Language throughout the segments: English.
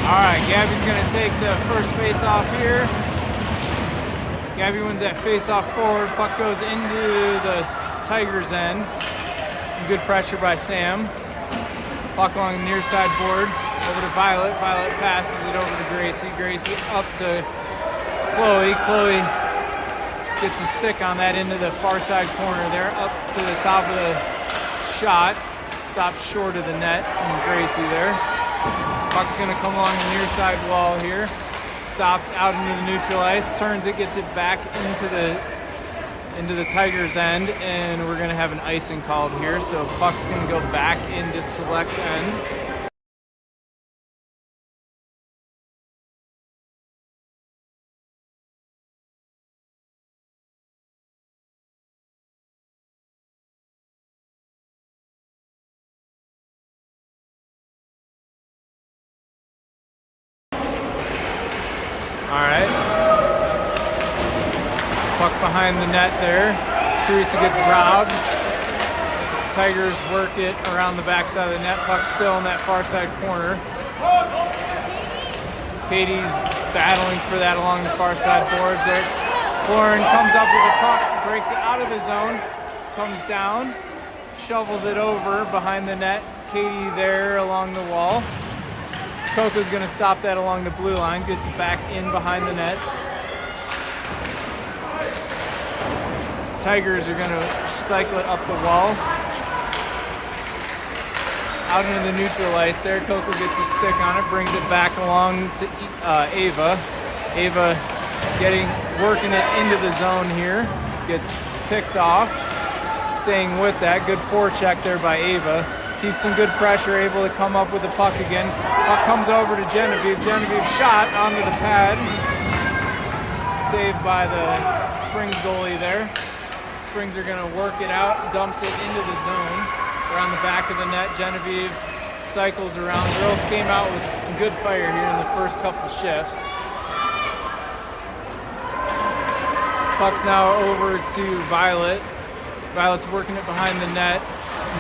All right, Gabby's gonna take the first face-off here. Gabby wins that face-off forward. Puck goes into the Tigers' end. Some good pressure by Sam. Puck along the near side board. Over to Violet. Violet passes it over to Gracie. Gracie up to Chloe. Chloe gets a stick on that into the far side corner there. Up to the top of the shot. Stops short of the net from Gracie there. Puck's going to come along the near side wall here. Stopped out into the neutral ice. Turns it, gets it back into the Tigers' end, and we're going to have an icing called here. So puck's going to go back into Select's end. All right. Puck behind the net there. Teresa gets robbed. Tigers work it around the backside of the net. Puck still in that far side corner. Katie's battling for that along the far side boards there. Florin comes up with the puck, breaks it out of the zone, comes down, shovels it over behind the net. Katie there along the wall. Coco's going to stop that along the blue line, gets it back in behind the net. Tigers are going to cycle it up the wall. Out into the neutral ice there. Coco gets a stick on it, brings it back along to Ava. Ava working it into the zone here. Gets picked off. Staying with that. Good forecheck there by Ava. Keeps some good pressure, able to come up with the puck again. Puck comes over to Genevieve. Genevieve shot onto the pad. Saved by the Springs goalie there. Springs are going to work it out, dumps it into the zone. Around the back of the net, Genevieve cycles around. Girls came out with some good fire here in the first couple shifts. Puck's now over to Violet. Violet's working it behind the net.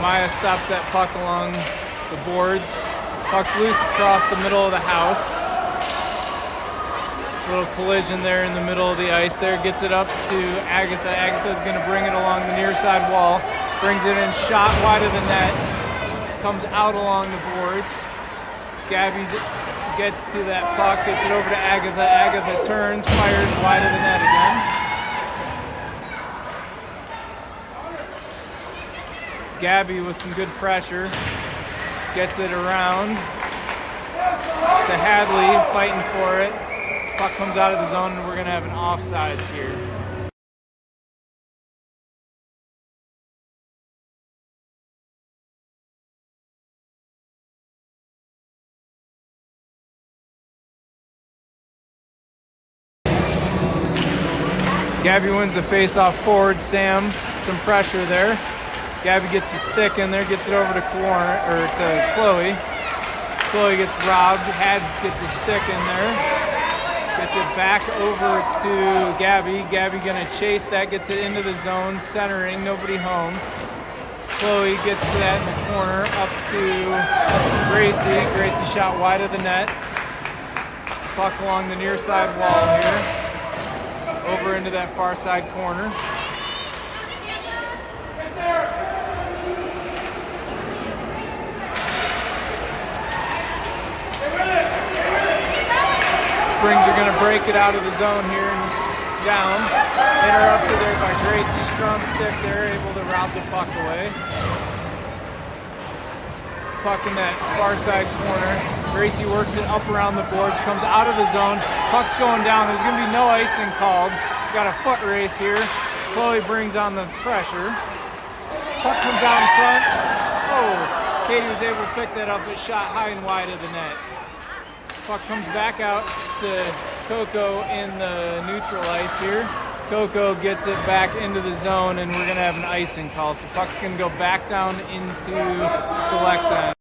Maya stops that puck along the boards. Puck's loose across the middle of the house. Little collision there in the middle of the ice there. Gets it up to Agatha. Agatha's going to bring it along the near side wall. Brings it in, shot wide of the net. Comes out along the boards. Gabby gets to that puck, gets it over to Agatha. Agatha turns, fires wide of the net again. Gabby with some good pressure. Gets it around to Hadley, fighting for it. Puck comes out of the zone, and we're going to have an offsides here. Gabby wins the face-off forward. Sam, some pressure there. Gabby gets the stick in there, gets it over to Chloe. Chloe gets robbed. Hads gets a stick in there. Gets it back over to Gabby. Gabby gonna chase that, gets it into the zone, centering, nobody home. Chloe gets to that in the corner, up to Gracie. Gracie shot wide of the net. Puck along the near side wall here. Over into that far side corner. Springs are going to break it out of the zone here and down. Interrupted there by Gracie. Strong stick there, able to rob the puck away. Puck in that far side corner. Gracie works it up around the boards, comes out of the zone. Puck's going down. There's going to be no icing called. Got a foot race here. Chloe brings on the pressure. Puck comes out in front. Oh, Katie was able to pick that up, but shot high and wide of the net. Puck comes back out to Coco in the neutral ice here. Coco gets it back into the zone, and we're going to have an icing call. So puck's going to go back down into Select's end.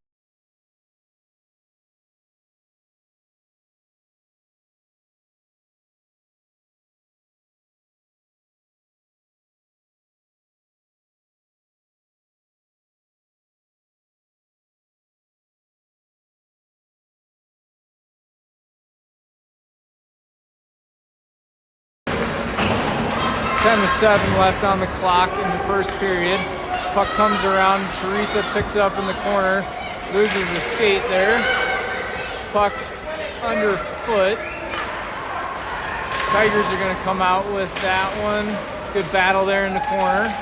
10-7 left on the clock in the first period. Puck comes around, Teresa picks it up in the corner, loses a skate there. Puck underfoot. Tigers are gonna come out with that one. Good battle there in the corner.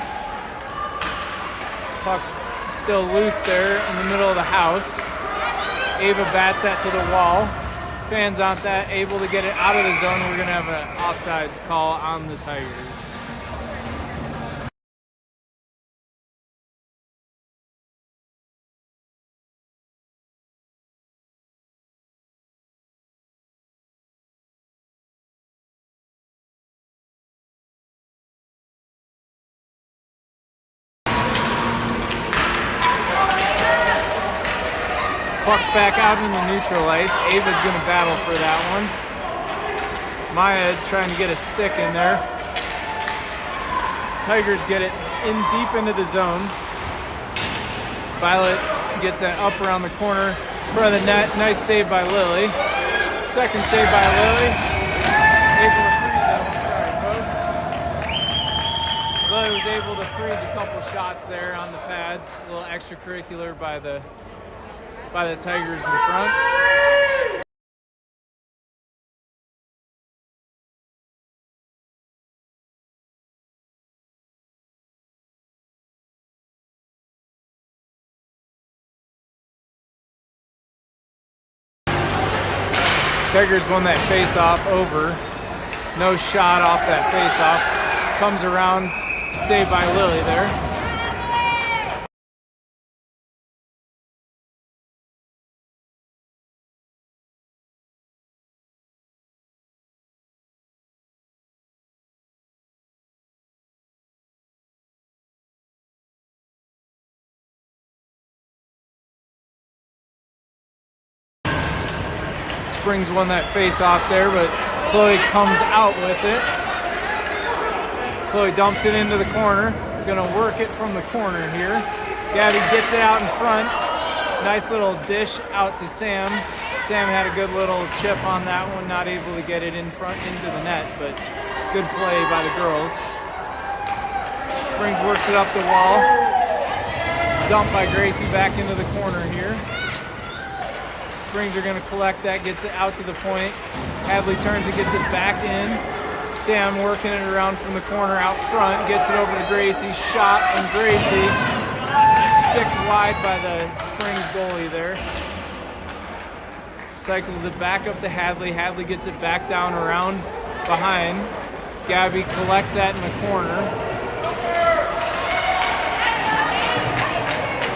Puck's still loose there in the middle of the house. Ava bats that to the wall. Fans aren't that able to get it out of the zone. We're gonna have an offsides call on the Tigers. Puck back out in the neutral ice. Ava's going to battle for that one. Maya trying to get a stick in there. Tigers get it in deep into the zone. Violet gets that up around the corner. Front of the net. Nice save by Lily. Second save by Lily. Able to freeze that one. Sorry, folks. Lily was able to freeze a couple shots there on the pads. A little extracurricular by the Tigers in front. Tigers won that face-off over. No shot off that face-off. Comes around, saved by Lily there. Springs won that face-off there, but Chloe comes out with it. Chloe dumps it into the corner. Gonna work it from the corner here. Gabby gets it out in front. Nice little dish out to Sam. Sam had a good little chip on that one, not able to get it in front into the net, but good play by the girls. Springs works it up the wall. Dump by Gracie back into the corner here. Springs are going to collect that, gets it out to the point. Hadley turns and gets it back in. Sam working it around from the corner out front, gets it over to Gracie. Shot from Gracie. Sticked wide by the Springs goalie there. Cycles it back up to Hadley. Hadley gets it back down around behind. Gabby collects that in the corner.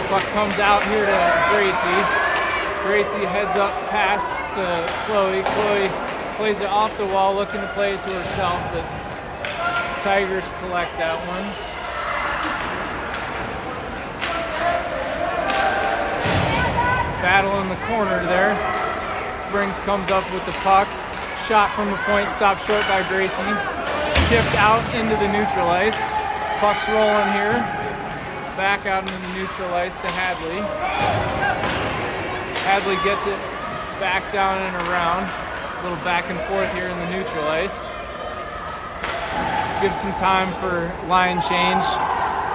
Puck comes out here to Gracie. Gracie heads up past to Chloe. Chloe plays it off the wall, looking to play it to herself, but Tigers collect that one. Battle in the corner there. Springs comes up with the puck. Shot from the point, stopped short by Gracie. Chipped out into the neutral ice. Puck's rolling here. Back out into the neutral ice to Hadley. Hadley gets it back down and around. A little back and forth here in the neutral ice. Give some time for line change.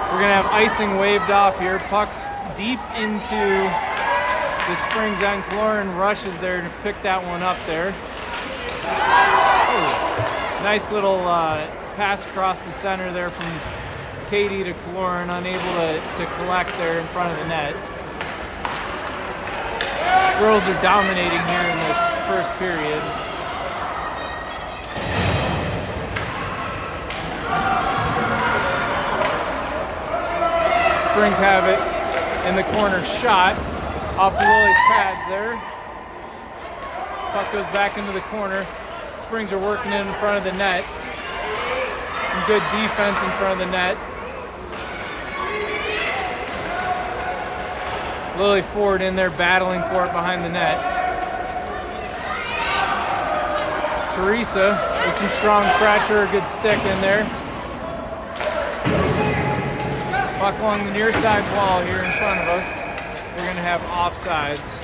We're gonna have icing waved off here. Puck's deep into the Springs end. Cloran rushes there to pick that one up there. Oh, nice little pass across the center there from Katie to Cloran, unable to collect there in front of the net. Girls are dominating here in this first period. Springs have it in the corner, shot off Lily's pads there. Puck goes back into the corner. Springs are working it in front of the net. Some good defense in front of the net. Lily Ford in there battling for it behind the net. Teresa with some strong pressure, a good stick in there. Puck along the near side wall here in front of us. We're going to have offsides.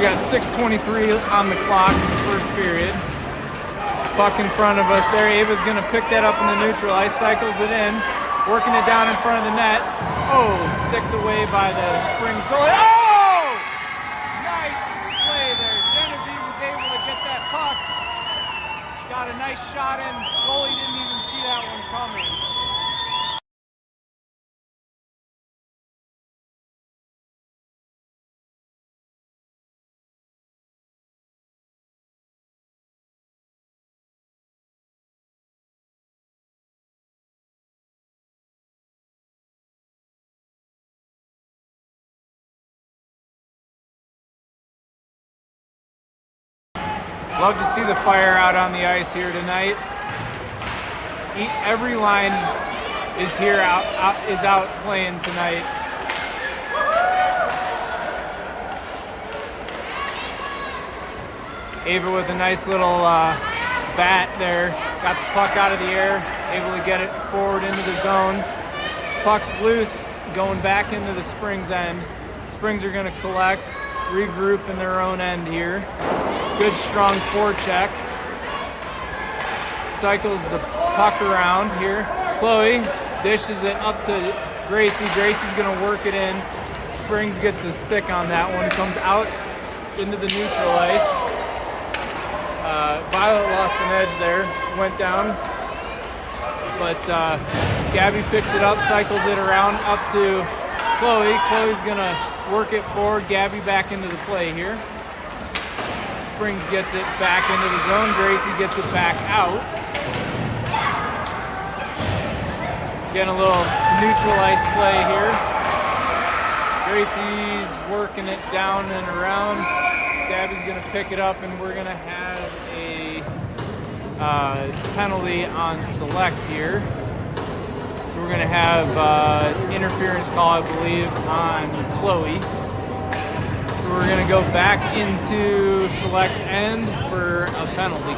We got 6:23 on the clock in the first period. Puck in front of us there. Ava's gonna pick that up in the neutral ice, cycles it in, working it down in front of the net. Oh, sticked away by the Springs goalie. Oh! Nice play there. Genevieve was able to get that puck. Got a nice shot in. Goalie didn't even see that one coming. Love to see the fire out on the ice here tonight. Every line is here out playing tonight. Ava with a nice little bat there. Got the puck out of the air, able to get it forward into the zone. Puck's loose, going back into the Springs end. Springs are going to collect, regroup in their own end here. Good strong forecheck. Cycles the puck around here. Chloe dishes it up to Gracie. Gracie's gonna work it in. Springs gets a stick on that one. Comes out into the neutral ice. Violet lost an edge there. Went down. But Gabby picks it up, cycles it around up to Chloe. Chloe's gonna work it forward. Gabby back into the play here. Springs gets it back into the zone. Gracie gets it back out. Getting a little neutral ice play here. Gracie's working it down and around. Gabby's gonna pick it up, and we're gonna have a penalty on Select here. So we're gonna have interference call, I believe, on Chloe. So we're gonna go back into Select's end for a penalty.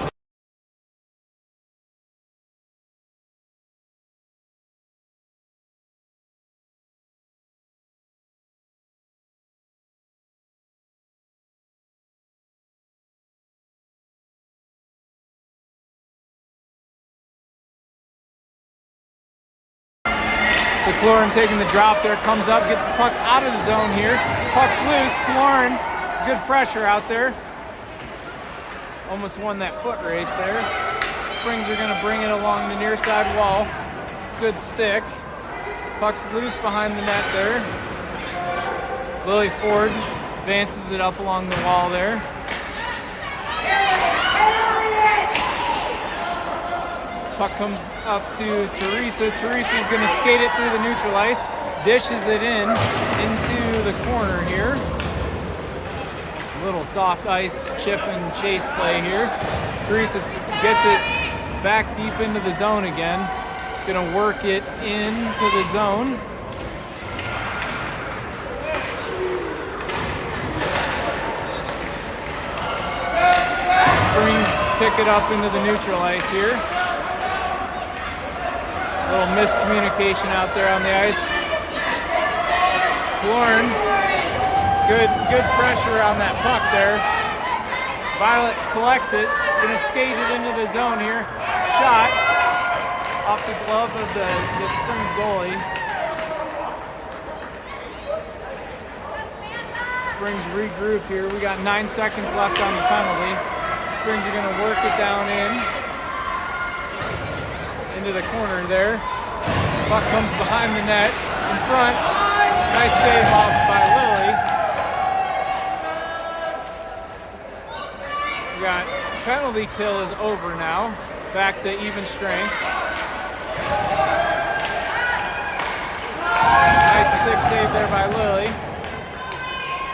So Cloran taking the drop there, comes up, gets the puck out of the zone here. Puck's loose. Cloran, good pressure out there. Almost won that foot race there. Springs are gonna bring it along the near side wall. Good stick. Puck's loose behind the net there. Lily Ford advances it up along the wall there. Puck comes up to Teresa. Teresa's gonna skate it through the neutral ice, dishes it into the corner here. Little soft ice chip and chase play here. Teresa gets it back deep into the zone again. Gonna work it into the zone. Springs pick it up into the neutral ice here. Little miscommunication out there on the ice. Cloran, good pressure on that puck there. Violet collects it, gonna skate it into the zone here. Shot off the glove of the Springs goalie. Springs regroup here. We got 9 seconds left on the penalty. Springs are gonna work it down into the corner there. Puck comes behind the net, in front. Nice save off by Lily. We got penalty kill is over now. Back to even strength. Nice stick save there by Lily.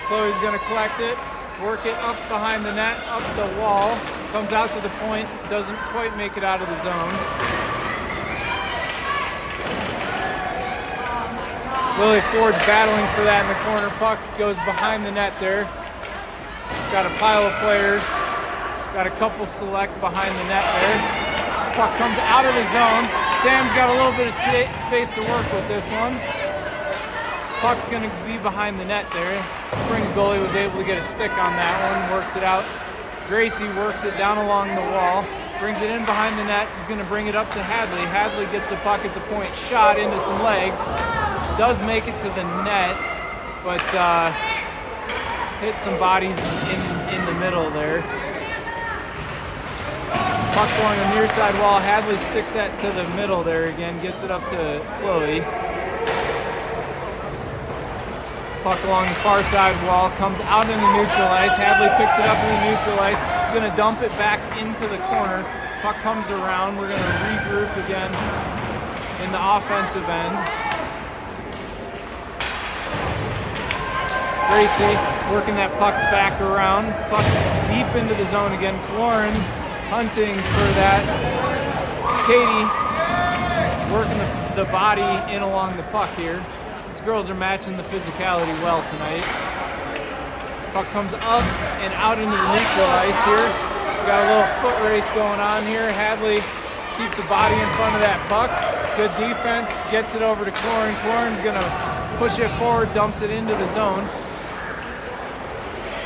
Chloe's gonna collect it, work it up behind the net, up the wall. Comes out to the point, doesn't quite make it out of the zone. Lily Ford's battling for that in the corner. Puck goes behind the net there. Got a pile of players. Got a couple Select behind the net there. Puck comes out of the zone. Sam's got a little bit of space to work with this one. Puck's going to be behind the net there. Springs goalie was able to get a stick on that one, works it out. Gracie works it down along the wall, brings it in behind the net. He's going to bring it up to Hadley. Hadley gets the puck at the point, shot into some legs. Does make it to the net, but hits some bodies in the middle there. Puck's along the near side wall. Hadley sticks that to the middle there again, gets it up to Chloe. Puck along the far side wall, comes out in the neutral ice. Hadley picks it up in the neutral ice. He's going to dump it back into the corner. Puck comes around. We're going to regroup again in the offensive end. Gracie working that puck back around. Puck's deep into the zone again. Cloran hunting for that. Katie working the body in along the puck here. These girls are matching the physicality well tonight. Puck comes up and out into the neutral ice here. We got a little foot race going on here. Hadley keeps the body in front of that puck. Good defense, gets it over to Cloran. Cloran's gonna push it forward, dumps it into the zone.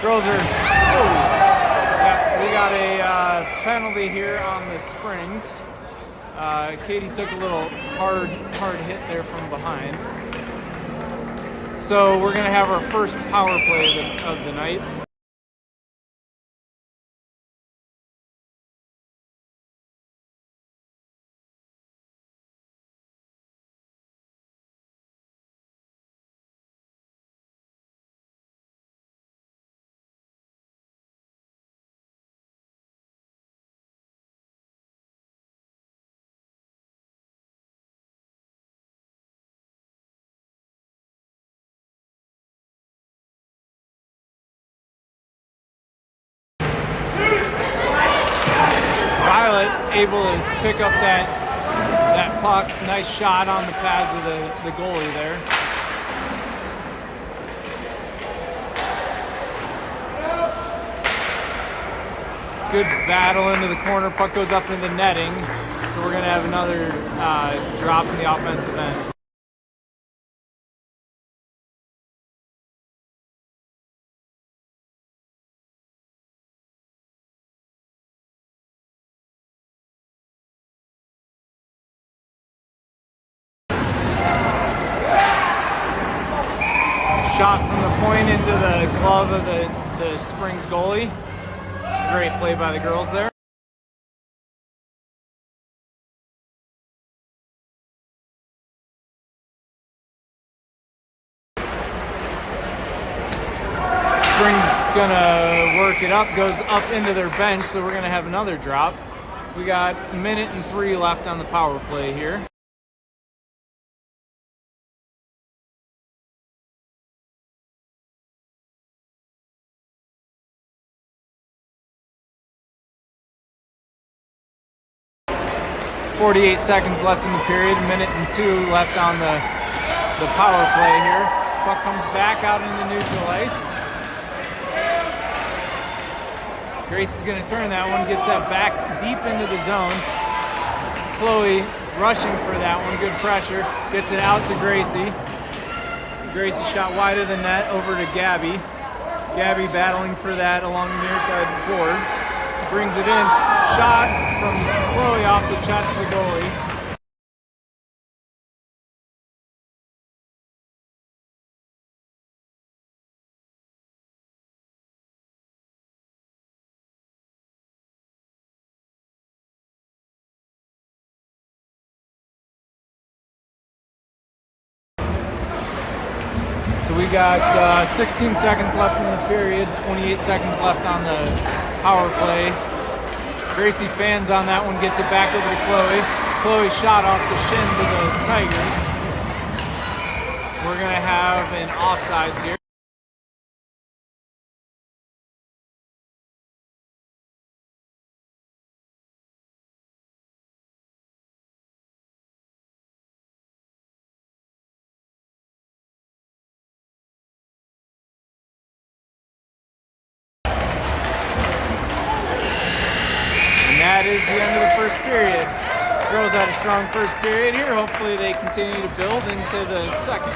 Girls are, we got a penalty here on the Springs. Katie took a little hard hit there from behind. So we're going to have our first power play of the night. Able to pick up that puck. Nice shot on the pads of the goalie there. Good battle into the corner. Puck goes up in the netting. So we're going to have another drop in the offensive end. Shot from the point into the glove of the Springs goalie. Great play by the girls there. Springs gonna work it up, goes up into their bench, so we're gonna have another drop. We got 1 minute and 3 left on the power play here. .48 seconds left in the period, 1 minute and 2 left on the power play here. Puck comes back out into neutral ice. Grace is going to turn that one, gets that back deep into the zone. Chloe rushing for that one, good pressure, gets it out to Gracie. Gracie shot wide of the net over to Gabby. Gabby battling for that along the near side boards. Brings it in, shot from Chloe off the chest of the goalie. So we got 16 seconds left in the period, 28 seconds left on the power play. Gracie fans on that one, gets it back over to Chloe. Chloe shot off the shins of the Tigers. We're gonna have an offsides here. That is the end of the first period. Girls had a strong first period here. Hopefully they continue to build into the second.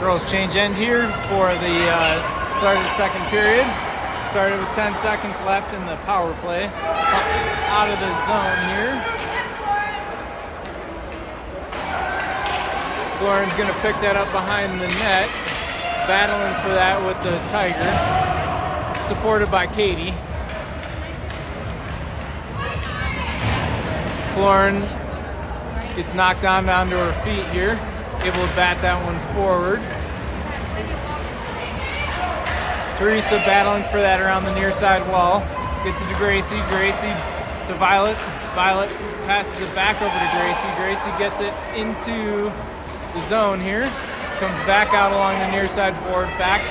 Girls change end here for the start of the second period. Started with 10 seconds left in the power play. Out of the zone here. Florin's gonna pick that up behind the net. Battling for that with the Tiger. Supported by Katie. Florin gets knocked down to her feet here. Able to bat that one forward. Teresa battling for that around the near side wall. Gets it to Gracie. Gracie to Violet. Violet passes it back over to Gracie. Gracie gets it into the zone here. Comes back out along the near side board. Back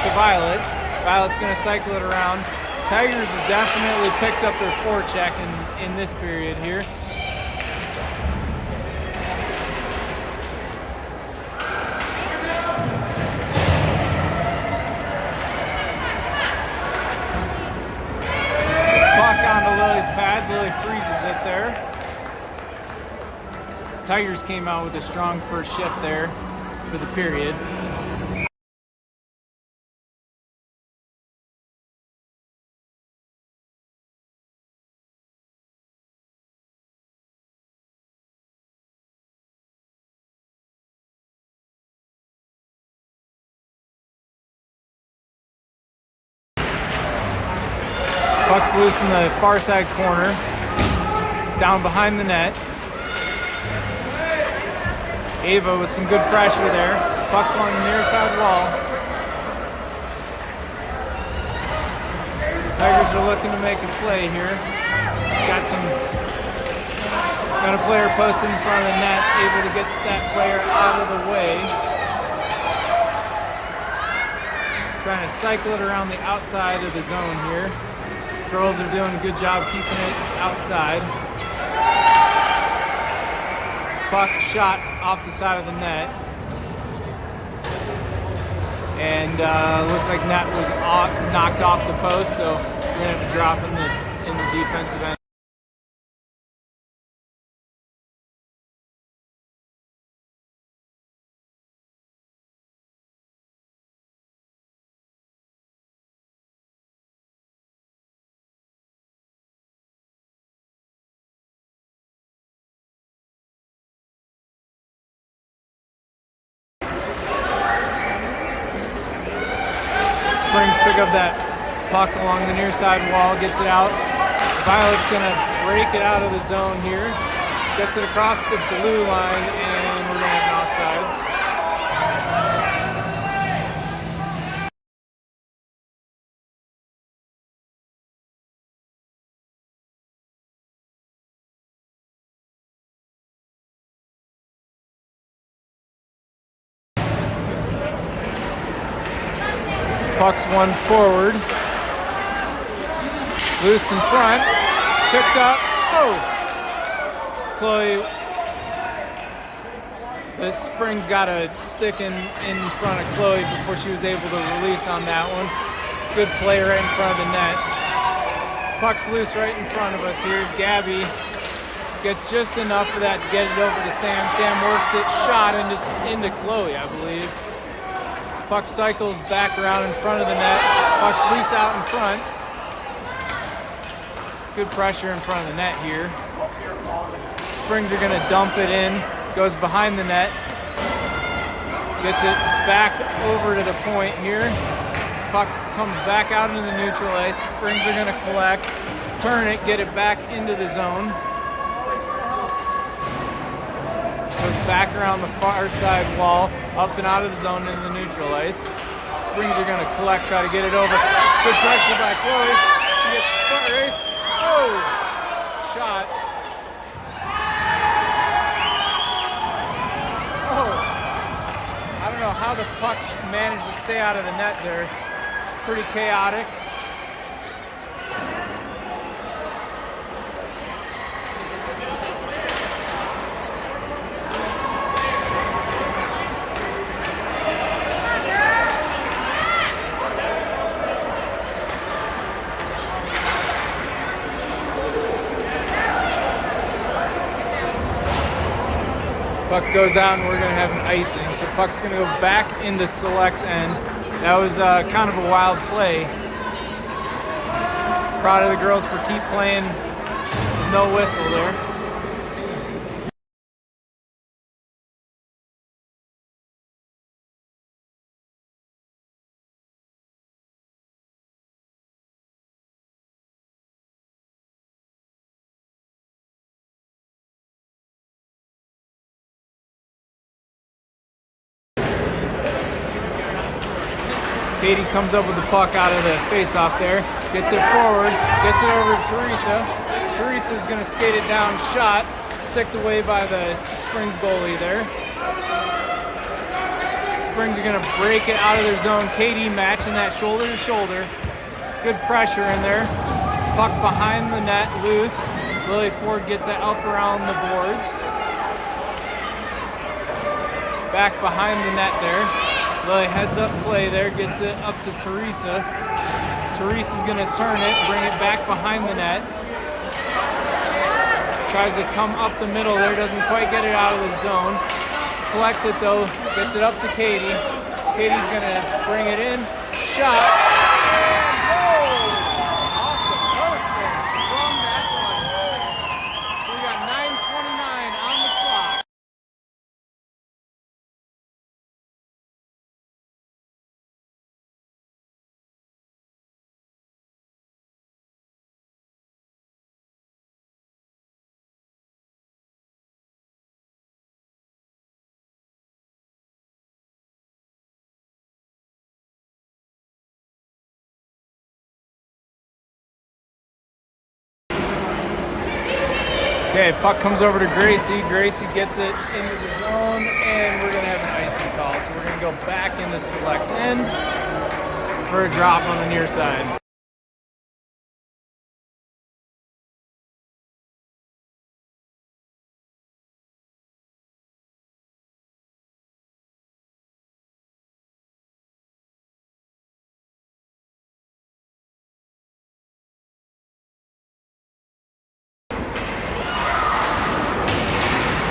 to Violet. Violet's going to cycle it around. Tigers have definitely picked up their forecheck in this period here. Lily freezes it there. Tigers came out with a strong first shift there for the period. Puck's loose in the far side corner, down behind the net. Ava with some good pressure there. Puck's along the near side wall. Tigers are looking to make a play here. Got a player posted in front of the net, able to get that player out of the way. Trying to cycle it around the outside of the zone here. Girls are doing a good job keeping it outside. Puck shot off the side of the net. And looks like net was knocked off the post, so we're gonna have a drop in the defensive end. Springs pick up that puck along the near side wall, gets it out. Violet's gonna break it out of the zone here. Gets it across the blue line, and we're gonna have an offsides. Puck's one forward. Loose in front. Picked up. Oh! Chloe. The Springs got a stick in front of Chloe before she was able to release on that one. Good play right in front of the net. Puck's loose right in front of us here. Gabby gets just enough for that to get it over to Sam. Sam works it, shot into Chloe, I believe. Puck cycles back around in front of the net. Puck's loose out in front. Good pressure in front of the net here. Springs are gonna dump it in. Goes behind the net. Gets it back over to the point here. Puck comes back out into the neutral ice. Springs are gonna collect, turn it, get it back into the zone. Goes back around the far side wall, up and out of the zone into the neutral ice. Springs are going to collect, try to get it over. Good pressure by Chloe. She gets foot race. Oh! Shot. Oh! I don't know how the puck managed to stay out of the net there. Pretty chaotic. Puck goes out and we're going to have an icing. So puck's going to go back into Select's end. That was kind of a wild play. Proud of the girls for keep playing no whistle there. Katie comes up with the puck out of the face-off there, gets it forward, gets it over to Teresa. Teresa's going to skate it down, shot, sticked away by the Springs goalie there. Springs are going to break it out of their zone. Katie matching that shoulder to shoulder. Good pressure in there. Puck behind the net, loose. Lily Ford gets it up around the boards. Back behind the net there. Lily heads up play there, gets it up to Teresa. Teresa's going to turn it, bring it back behind the net. Tries to come up the middle there, doesn't quite get it out of the zone. Collects it though, gets it up to Katie. Katie's going to bring it in, shot, and goal! Off the post there, sprung that one. So we got 9:29 on the clock. Okay, puck comes over to Gracie. Gracie gets it into the zone, and we're going to have an icing call. So we're going to go back into Select's end for a drop on the near side.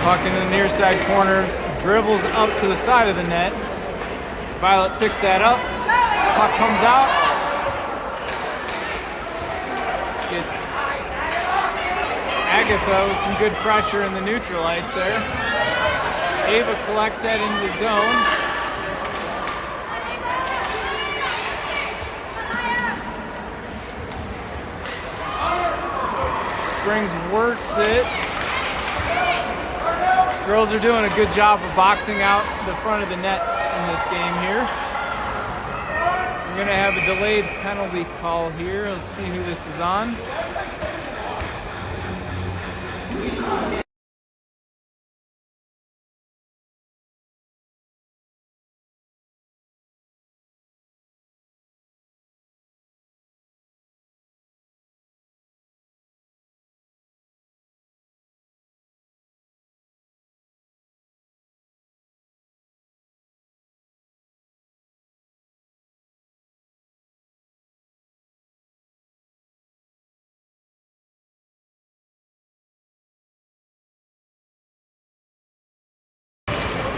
Puck in the near side corner, dribbles up to the side of the net. Violet picks that up. Puck comes out. Gets Agatha with some good pressure in the neutral ice there. Ava collects that into the zone. Springs works it. Girls are doing a good job of boxing out the front of the net in this game here. We're going to have a delayed penalty call here. Let's see who this is on.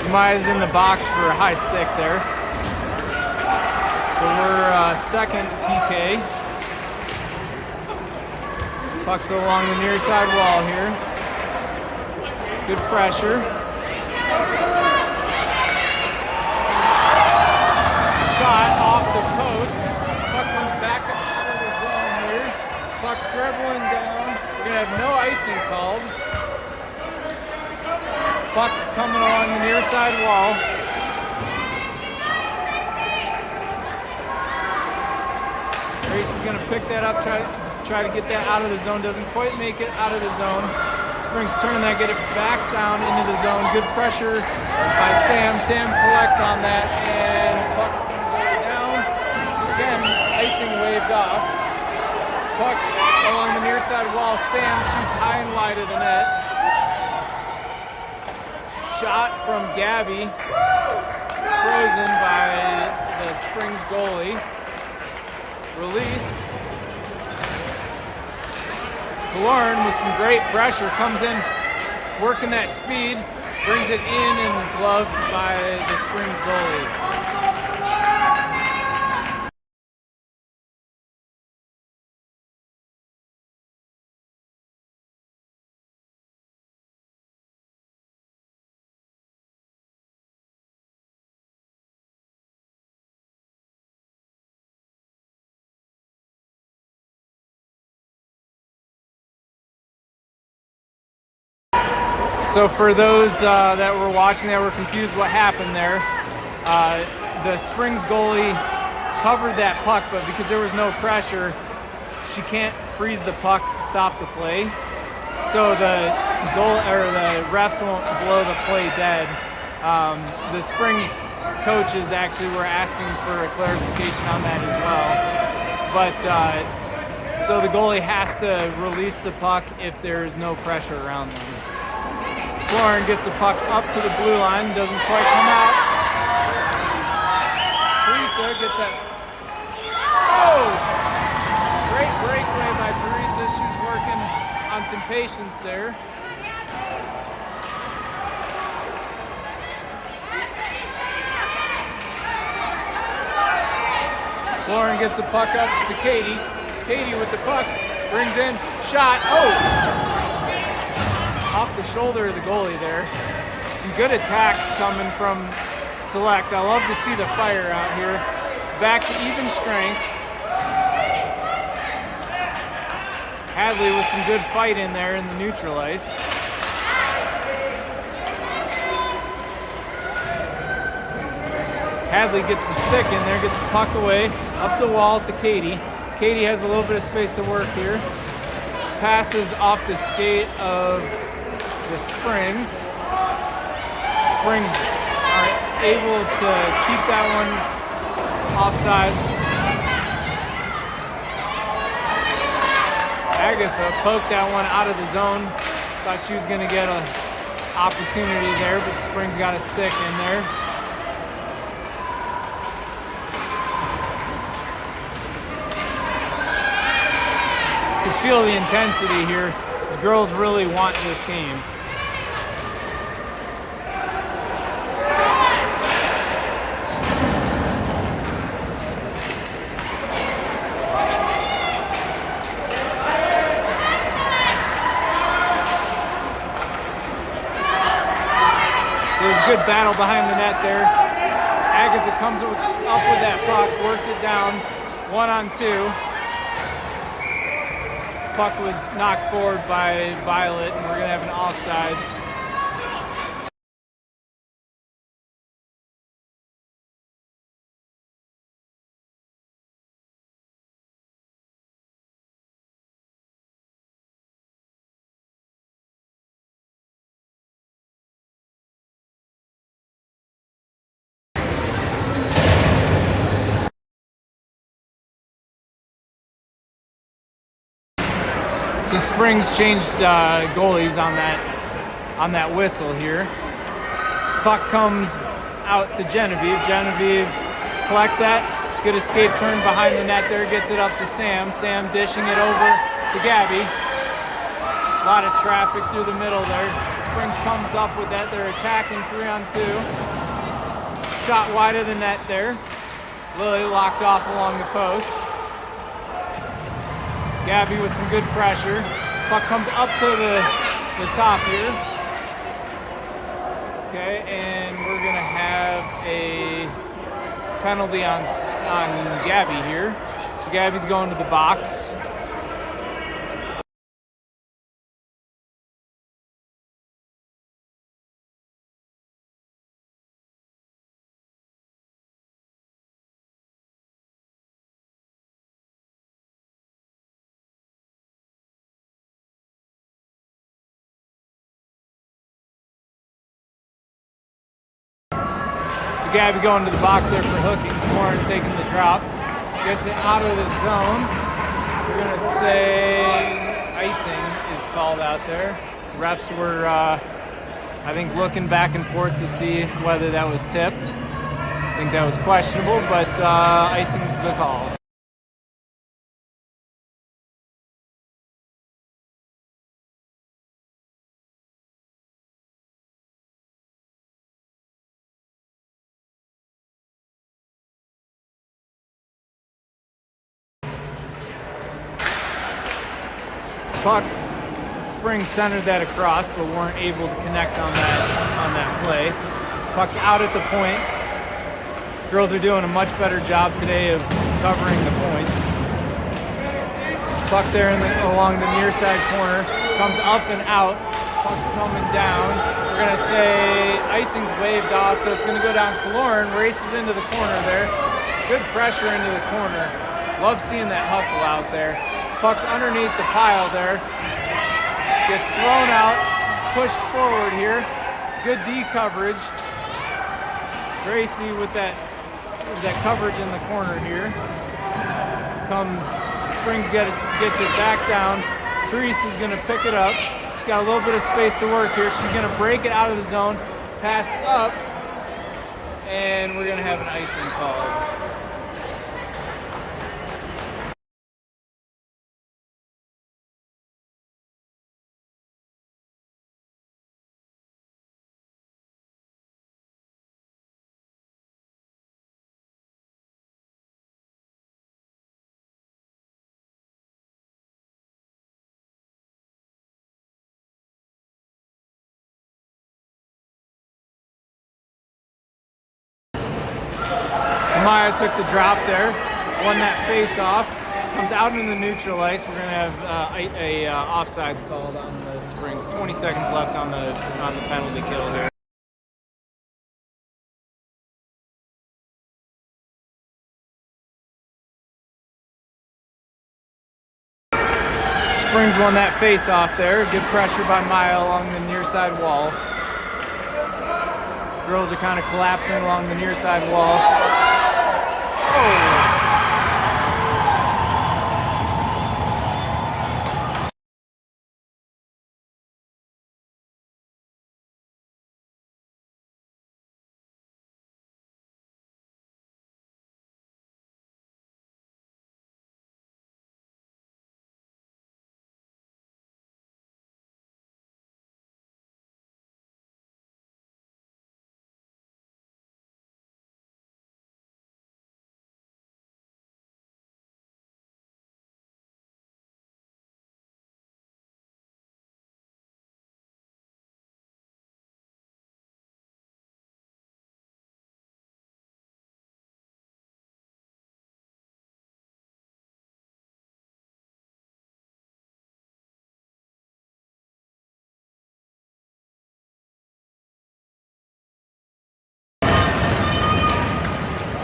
Maya's in the box for a high stick there. So we're second PK. Puck's along the near side wall here. Good pressure. Shot off the post. Puck comes back out of the zone here. Puck's dribbling down. We're gonna have no icing called. Puck coming along the near side wall. Grace is going to pick that up, try to get that out of the zone. Doesn't quite make it out of the zone. Springs turn that, get it back down into the zone. Good pressure by Sam. Sam collects on that, and puck's going to go down. Again, icing waved off. Puck along the near side wall. Sam shoots high and wide of the net. Shot from Gabby, frozen by the Springs goalie. Released. Killorn with some great pressure comes in working that speed, brings it in and gloved by the Springs goalie. So for those that were watching that were confused what happened there, the Springs goalie covered that puck, but because there was no pressure, she can't freeze the puck, stop the play. So the refs won't blow the play dead. The Springs coaches actually were asking for a clarification on that as well. But so the goalie has to release the puck if there is no pressure around them. Lauren gets the puck up to the blue line, doesn't quite come out. Teresa gets that. Oh! Great breakaway by Teresa. She's working on some patience there. Lauren gets the puck up to Katie. Katie with the puck, brings in, shot. Oh! Off the shoulder of the goalie there. Some good attacks coming from Select. I love to see the fire out here. Back to even strength. Hadley with some good fight in there in the neutral ice. Hadley gets the stick in there, gets the puck away, up the wall to Katie. Katie has a little bit of space to work here. Passes off the skate of the Springs. Springs are able to keep that one offsides. Agatha poked that one out of the zone. Thought she was going to get an opportunity there, but Springs got a stick in there. You can feel the intensity here. These girls really want this game. Good battle behind the net there. Agatha comes up with that puck, works it down, 1-on-2. Puck was knocked forward by Violet, and we're gonna have an offsides. So Springs changed goalies on that whistle here. Puck comes out to Genevieve. Genevieve collects that. Good escape turn behind the net there. Gets it up to Sam. Sam dishing it over to Gabby. A lot of traffic through the middle there. Springs comes up with that. They're attacking 3-on-2. Shot wide of the net there. Lily locked off along the post. Gabby with some good pressure. Puck comes up to the top here. Okay, and we're gonna have a penalty on Gabby here. So Gabby's going to the box. So Gabby going to the box there for hooking. Lauren taking the drop. Gets it out of the zone. We're going to say icing is called out there. Refs were, I think, looking back and forth to see whether that was tipped. I think that was questionable, but icing is the call. puck. Springs centered that across, but weren't able to connect on that play. Puck's out at the point. Girls are doing a much better job today of covering the points. Puck there along the near side corner, comes up and out. Puck's coming down. We're gonna say icing's waved off, so it's gonna go down Killearn, races into the corner there. Good pressure into the corner. Love seeing that hustle out there. Puck's underneath the pile there. Gets thrown out, pushed forward here. Good D coverage. Gracie with that coverage in the corner here. Springs gets it back down. Therese is gonna pick it up. She's got a little bit of space to work here. She's gonna break it out of the zone, pass up, and we're gonna have an icing call. Maya took the drop there, won that face-off, comes out into the neutral ice. We're going to have a offsides called on the Springs. 20 seconds left on the penalty kill here. Springs won that face-off there. Good pressure by Maya along the near side wall. Girls are kind of collapsing along the near side wall.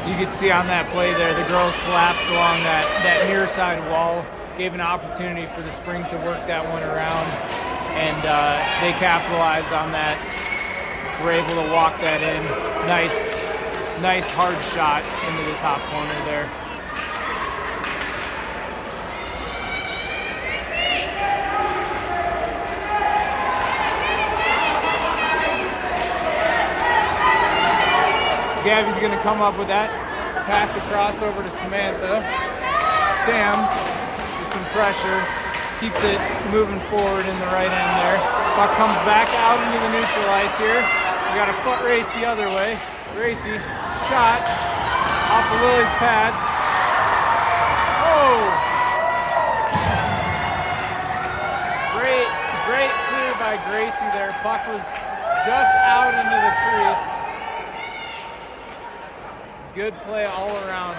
You could see on that play there, the girls collapsed along that near side wall, gave an opportunity for the Springs to work that one around, and they capitalized on that. Were able to walk that in. Nice hard shot into the top corner there. Gabby's going to come up with that, pass across over to Samantha. Sam with some pressure, keeps it moving forward in the right end there. Puck comes back out into the neutral ice here. We got a foot race the other way. Gracie, shot off of Lily's pads. Oh! Great clear by Gracie there. Puck was just out into the crease. Good play all around.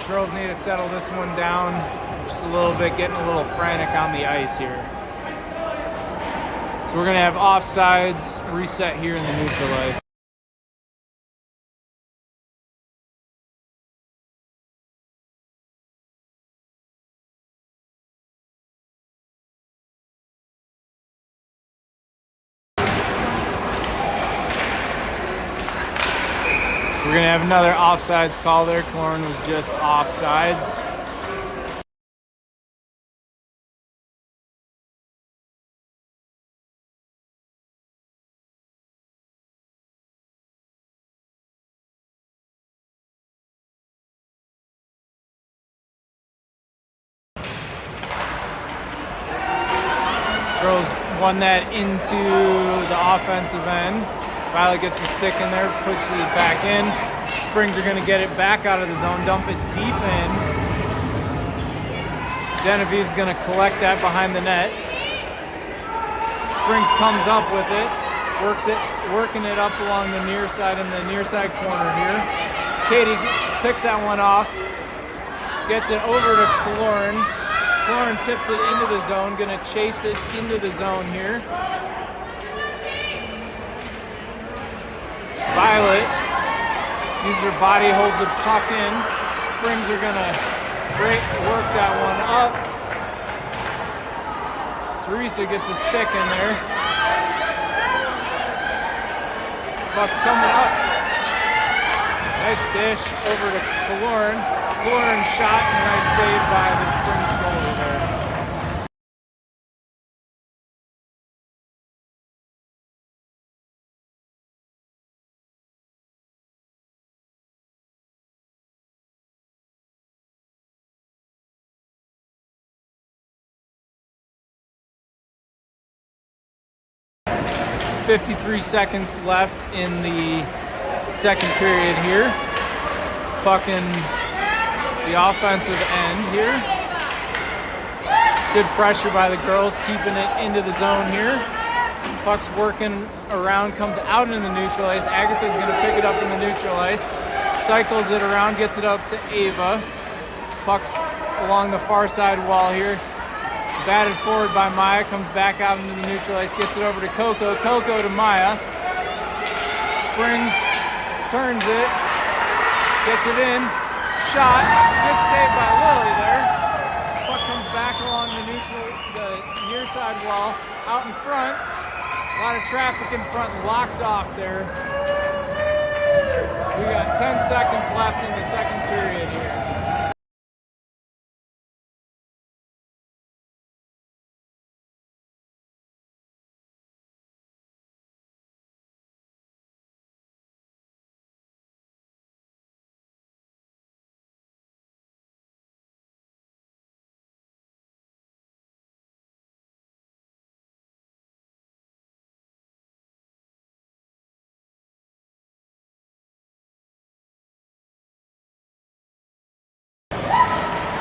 Girls need to settle this one down just a little bit, getting a little frantic on the ice here. So we're gonna have offsides reset here in the neutral ice. We're going to have another offsides call there. Killearn was just offsides. Girls won that into the offensive end. Violet gets a stick in there, pushes it back in. Springs are going to get it back out of the zone, dump it deep in. Genevieve's going to collect that behind the net. Springs comes up with it, working it up along the near side in the near side corner here. Katie picks that one off, gets it over to Kaloran. Kaloran tips it into the zone, gonna chase it into the zone here. Violet uses her body, holds the puck in. Springs are gonna work that one up. Teresa gets a stick in there. Puck's coming up. Nice dish over to Kaloran. Kaloran shot and a nice save by the Springs goalie there. .53 seconds left in the second period here. Puck in the offensive end here. Good pressure by the girls, keeping it into the zone here. Puck's working around, comes out in the neutral ice. Agatha's going to pick it up in the neutral ice. Cycles it around, gets it up to Ava. Puck's along the far side wall here. Batted forward by Maya, comes back out into the neutral ice, gets it over to Coco. Coco to Maya. Springs turns it, gets it in, shot, good save by Lily there. Puck comes back along the near side wall, out in front. A lot of traffic in front, locked off there. We got 10 seconds left in the second period here.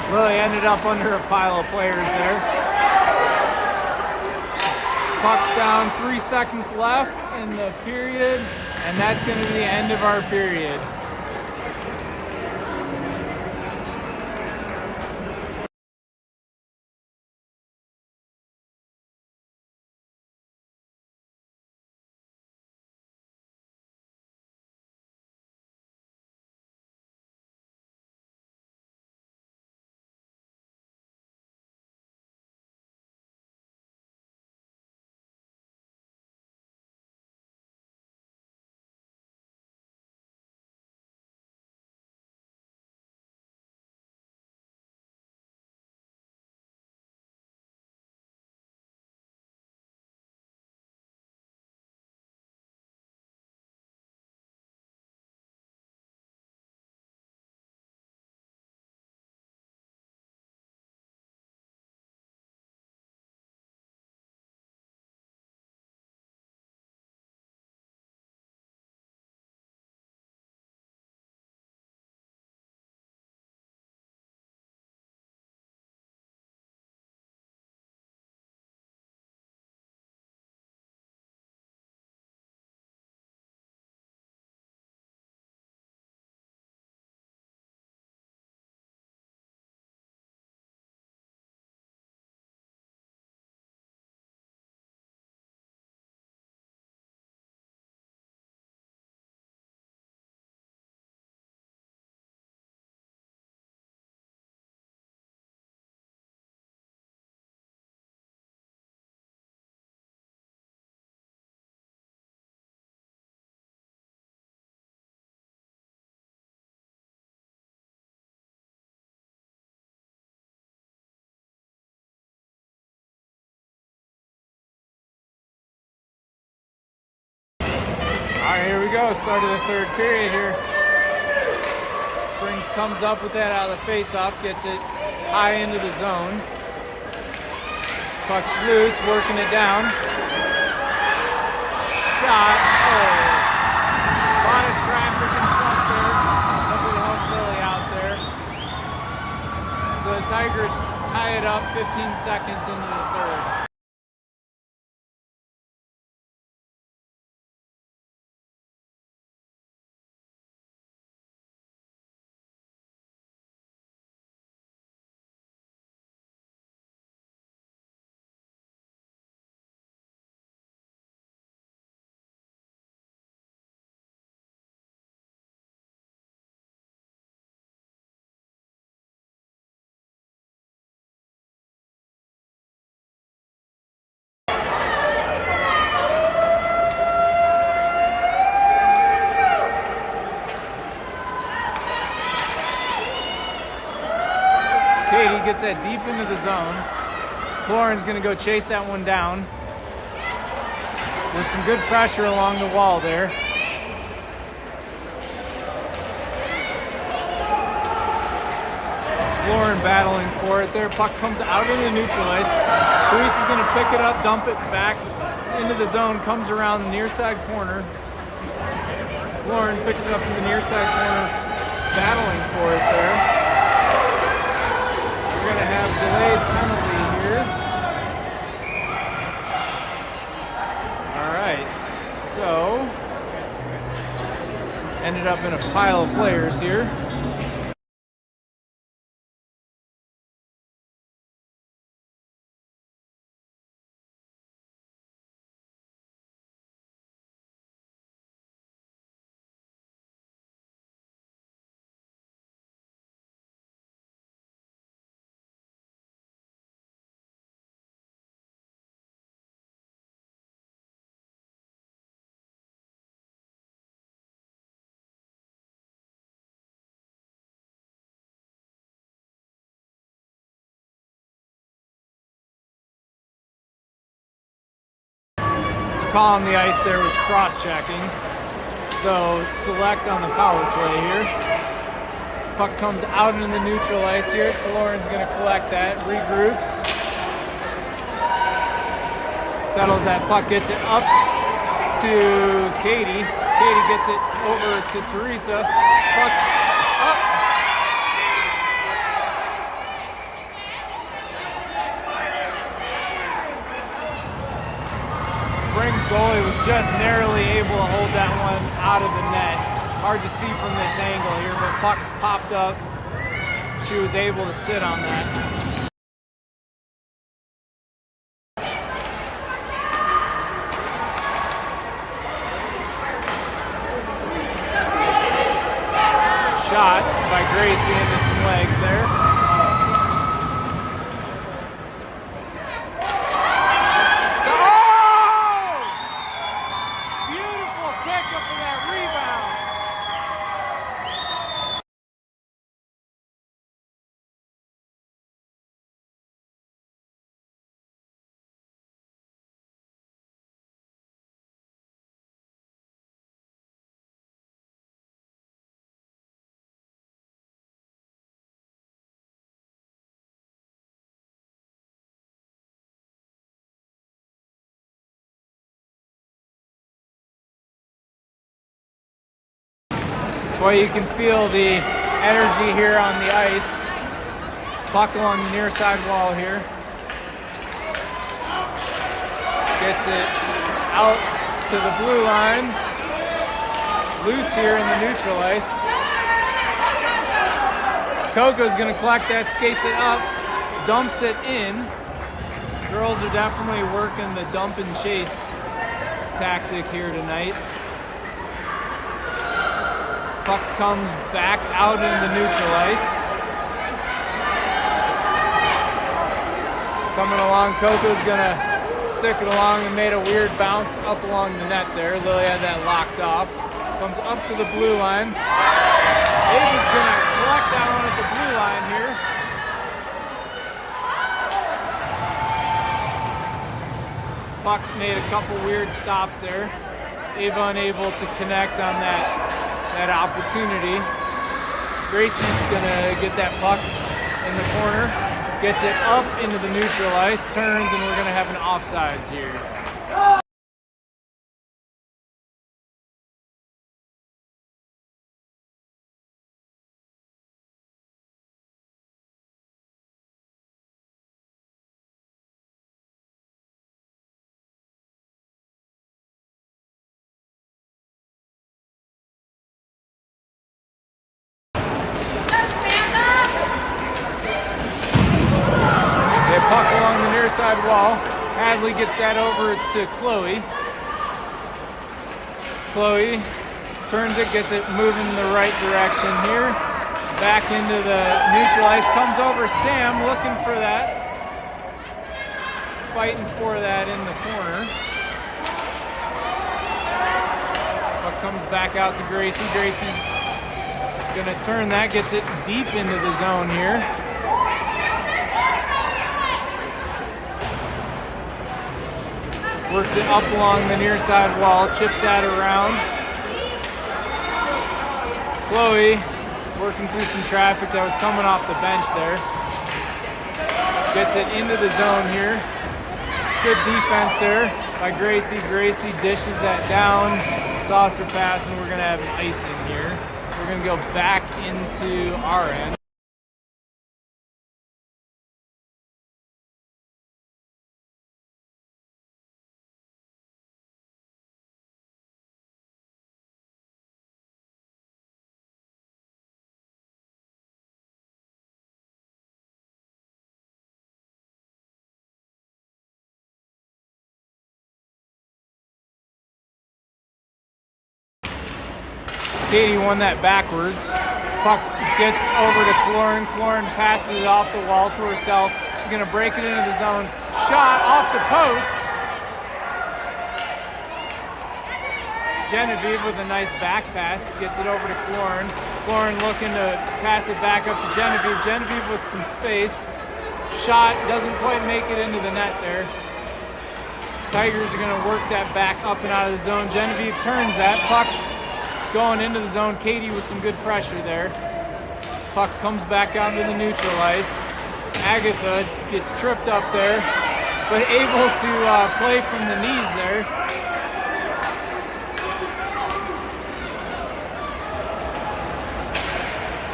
Lily ended up under a pile of players there. Puck's down, 3 seconds left in the period, and that's going to be the end of our period. All right, here we go. Start of the third period here. Springs comes up with that out of the face-off, gets it high into the zone. Puck's loose, working it down. Shot. Oh. A lot of traffic in front there. Tigers tie it up 15 seconds into the third. Katie gets that deep into the zone. Cloran's gonna go chase that one down. There's some good pressure along the wall there. Cloran battling for it there. Puck comes out into neutral ice. Teresa's gonna pick it up, dump it back into the zone, comes around the near side corner. Cloran picks it up in the near side corner, battling for it there. We're gonna have delayed penalty here. All right, so ended up in a pile of players here. Call on the ice there was cross-checking. So select on the power play here. Puck comes out in the neutral ice here. Cloran's gonna collect that, regroups. Settles that puck, gets it up to Katie. Katie gets it over to Teresa. Puck up. Springs goalie was just narrowly able to hold that one out of the net. Hard to see from this angle here, but puck popped up. She was able to sit on that. Shot by Gracie into some legs there. Boy, you can feel the energy here on the ice. Puck along the near side wall here. Gets it out to the blue line. Loose here in the neutral ice. Coco's gonna collect that, skates it up, dumps it in. Girls are definitely working the dump and chase tactic here tonight. Puck comes back out in the neutral ice. Coming along, Coco's gonna stick it along and made a weird bounce up along the net there. Lily had that locked off. Comes up to the blue line. Ava's gonna collect that one at the blue line here. Puck made a couple weird stops there. Ava unable to connect on that opportunity. Gracie's gonna get that puck in the corner, gets it up into the neutral ice, turns, and we're gonna have an offsides here. near side wall. Hadley gets that over to Chloe. Chloe turns it, gets it moving in the right direction here. Back into the neutral ice, comes over Sam looking for that. Fighting for that in the corner. Puck comes back out to Gracie. Gracie's gonna turn that, gets it deep into the zone here. Works it up along the near side wall, chips that around. Chloe working through some traffic that was coming off the bench there. Gets it into the zone here. Good defense there by Gracie. Gracie dishes that down. Saucer pass, and we're gonna have an icing here. We're gonna go back into our end. Katie won that backwards. Puck gets over to Clorin. Clorin passes it off the wall to herself. She's gonna break it into the zone. Shot off the post. Genevieve with a nice back pass gets it over to Clorin. Clorin looking to pass it back up to Genevieve. Genevieve with some space. Shot doesn't quite make it into the net there. Tigers are gonna work that back up and out of the zone. Genevieve turns that. Puck's going into the zone. Katie with some good pressure there. Puck comes back out into the neutral ice. Agatha gets tripped up there, but able to play from the knees there.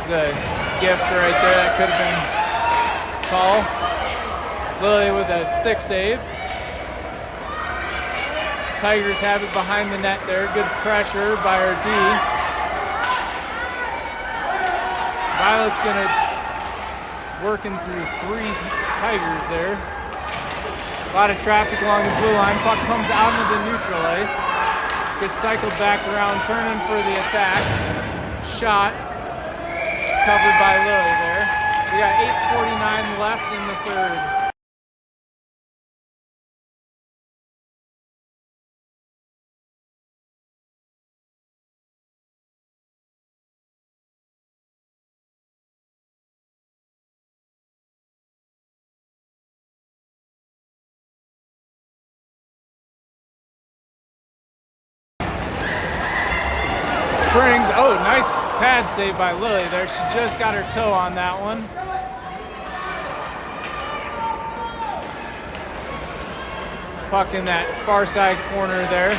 There's a gift right there. That could have been called. Lily with a stick save. Tigers have it behind the net there. Good pressure by our D. Violet's gonna working through 3 Tigers there. A lot of traffic along the blue line. Puck comes out into the neutral ice. Gets cycled back around, turning for the attack. Shot covered by Lily there. We got 8:49 left in the third. Springs, oh, nice pad save by Lily there. She just got her toe on that one. Puck in that far side corner there.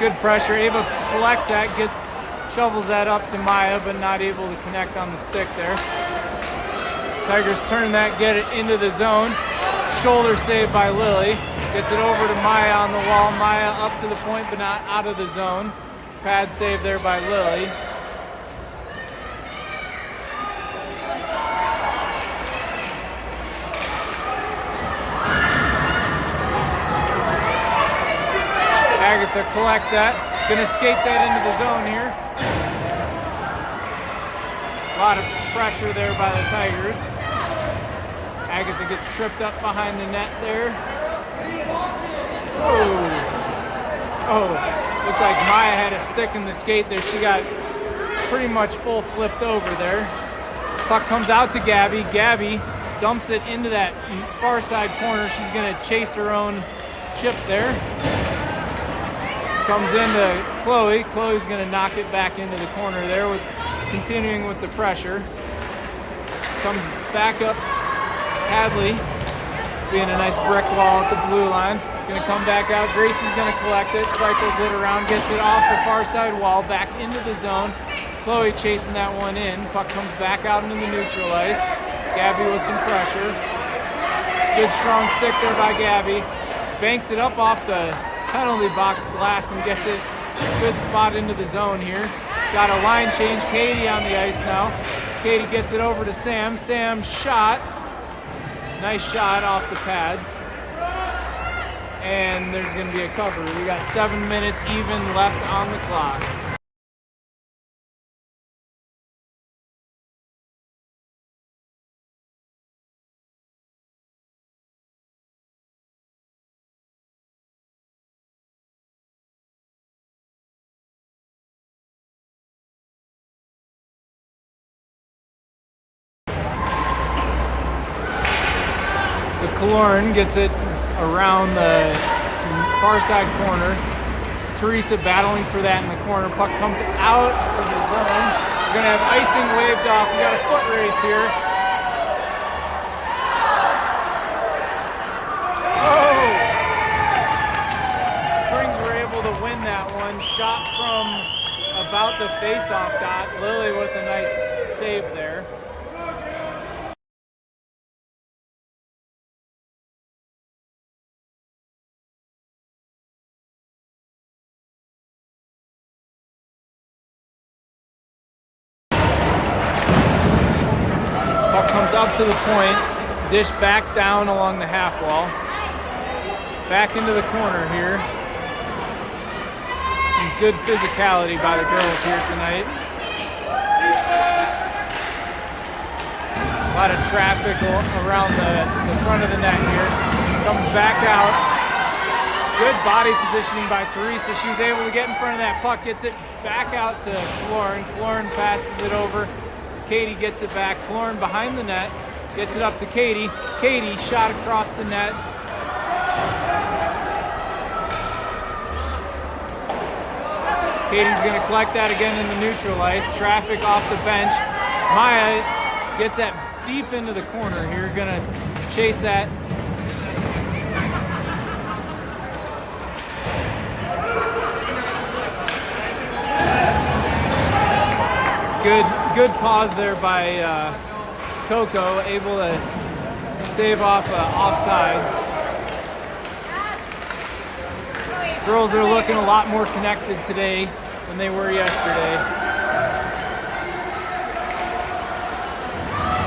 Good pressure. Ava collects that, shovels that up to Maya, but not able to connect on the stick there. Tigers turn that, get it into the zone. Shoulder save by Lily. Gets it over to Maya on the wall. Maya up to the point, but not out of the zone. Pad save there by Lily. Agatha collects that. Gonna skate that into the zone here. A lot of pressure there by the Tigers. Agatha gets tripped up behind the net there. Oh. Looked like Maya had a stick in the skate there. She got pretty much full flipped over there. Puck comes out to Gabby. Gabby dumps it into that far side corner. She's gonna chase her own chip there. Comes into Chloe. Chloe's gonna knock it back into the corner there, continuing with the pressure. Comes back up Hadley, being a nice brick wall at the blue line. Gonna come back out. Gracie's gonna collect it, cycles it around, gets it off the far side wall, back into the zone. Chloe chasing that one in. Puck comes back out into the neutral ice. Gabby with some pressure. Good strong stick there by Gabby. Banks it up off the penalty box glass and gets it good spot into the zone here. Got a line change. Katie on the ice now. Katie gets it over to Sam. Sam shot. Nice shot off the pads. and there's going to be a cover. We got 7 minutes even left on the clock. So Killorn gets it around the far side corner. Teresa battling for that in the corner. Puck comes out of the zone. We're going to have icing waved off. We got a foot race here. Oh! Springs were able to win that one. Shot from about the face-off dot. Lily with a nice save there. Comes up to the point, dish back down along the half wall, back into the corner here. Some good physicality by the girls here tonight. A lot of traffic around the front of the net here. Comes back out. Good body positioning by Teresa. She was able to get in front of that puck, gets it back out to Killorn. Killorn passes it over. Katie gets it back. Killorn behind the net. Gets it up to Katie. Katie shot across the net. Katie's going to collect that again in the neutral ice. Traffic off the bench. Maya gets that deep into the corner here. Going to chase that. Good pause there by Coco, able to stave off offsides. Girls are looking a lot more connected today than they were yesterday.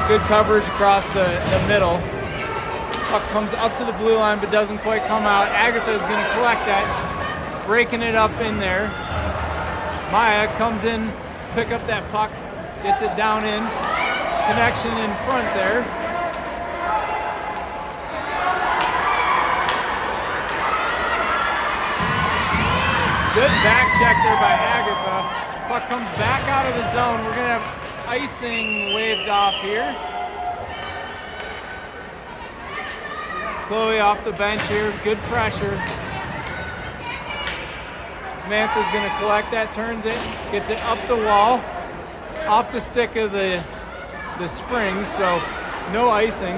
Good coverage across the middle. Puck comes up to the blue line but doesn't quite come out. Agatha is going to collect that, breaking it up in there. Maya comes in, pick up that puck, gets it down in, connection in front there. Good back check there by Agatha. Puck comes back out of the zone. We're going to have icing waved off here. Chloe off the bench here, good pressure. Samantha's going to collect that, turns it, gets it up the wall, off the stick of the Springs, so no icing.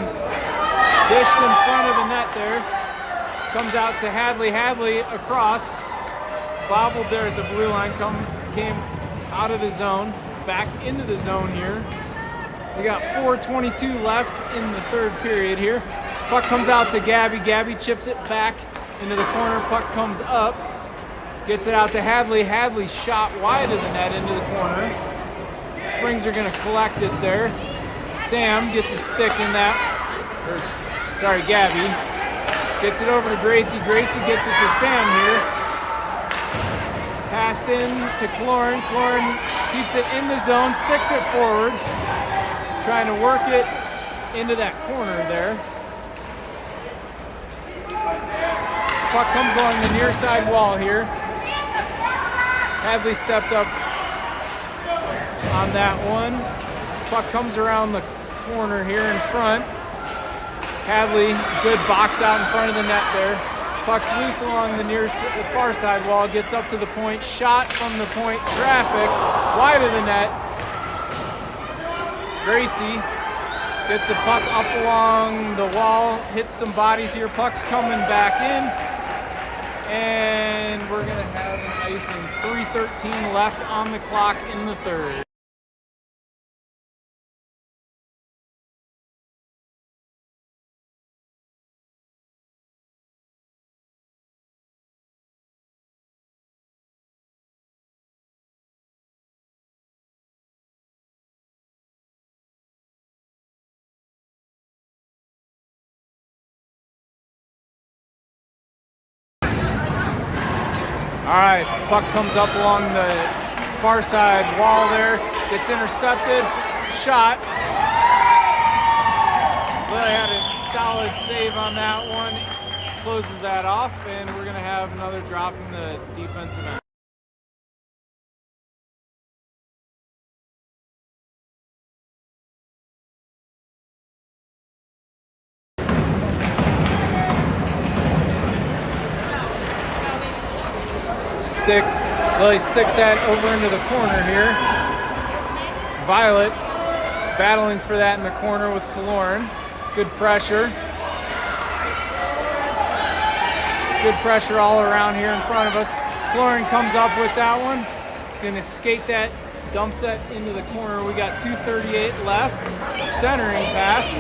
Dished in front of the net there. Comes out to Hadley. Hadley across. Bobbled there at the blue line. Came out of the zone. Back into the zone here. We got 4:22 left in the third period here. Puck comes out to Gabby. Gabby chips it back into the corner. Puck comes up. Gets it out to Hadley. Hadley shot wide of the net into the corner. Springs are going to collect it there. Sam gets a stick in that. Gabby. Gets it over to Gracie. Gracie gets it to Sam here. Passed in to Killorn. Killorn keeps it in the zone, sticks it forward. Trying to work it into that corner there. Puck comes along the near side wall here. Hadley stepped up on that one. Puck comes around the corner here in front. Hadley, good box out in front of the net there. Puck's loose along the far side wall, gets up to the point, shot from the point, traffic, wide of the net. Gracie gets the puck up along the wall, hits some bodies here, puck's coming back in. And we're going to have an icing. 3:13 left on the clock in the third. All right, puck comes up along the far side wall there, gets intercepted, shot. Lily had a solid save on that one, closes that off, and we're gonna have another drop in the defensive end. Lily sticks that over into the corner here. Violet battling for that in the corner with Killorn. Good pressure. Good pressure all around here in front of us. Killorn comes up with that one. Gonna skate that, dumps that into the corner. We got 2:38 left. Centering pass.